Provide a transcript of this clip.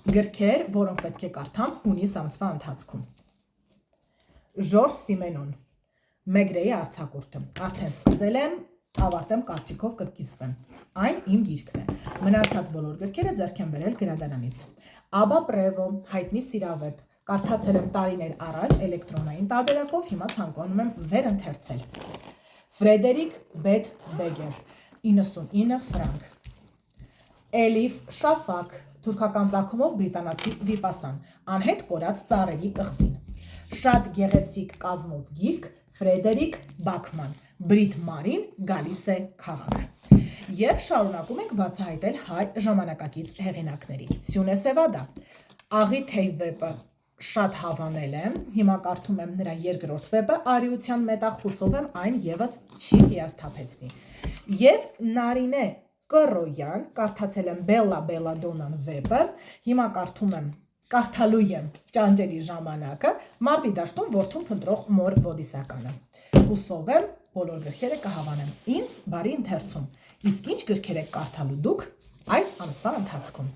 Գրքեր, որոնք պետք է կարդամ հունիս ամսվա ընթացքում։ Ժորժ Սիմենոն, Մեգրեի արձակուրդը։ Արդեն սկսել եմ, ավարտեմ, կարծիքով կկիսվեմ։ Այն իմ գիրքն է։ Մնացած բոլոր գրքերը ձեռք եմ բերել գրադարանից։ Աբա Պրևո, հայտնի սիրավեպ։ Կարդացել եմ տարիներ առաջ էլեկտրոնային տարբերակով, հիմա ցանկանում եմ վերընթերցել։ Ֆրեդերիկ Բեթ Բեգեր, 99 ֆրանկ։ Էլիֆ Շաֆակ, թուրքական ծագումով բրիտանացի վիպասան, անհետ կորած ծառերի կղզին։ Շատ գեղեցիկ կազմով գիրք, Ֆրեդերիկ Բաքման, Բրիտ Մարին գալիս է քաղաք։ Եվ շարունակում ենք բացահայտել հայ ժամանակակից հեղինակների։ Սյունե Սևադա, Աղի թեյ վեպը շատ հավանել եմ, հիմա կարդում եմ նրա երկրորդ վեպը, Արիության մետաղ, հուսով եմ այն եւս չի հիասթափեցնի։ Եվ Նարինե Կռոյան, կարդացել եմ Բելլա Բելադոնան վեպը, հիմա կարդալու եմ Ճանճերի ժամանակը, մարտի դաշտում որդուն փնտրող մոր Ոդիսականը։ Հուսով եմ բոլոր գրքերը կհավանեմ։ Ինձ բարի ընթերցում։ Իսկ ինչ գրքեր եք կարդալու դուք այս ամսվա ընթացքում։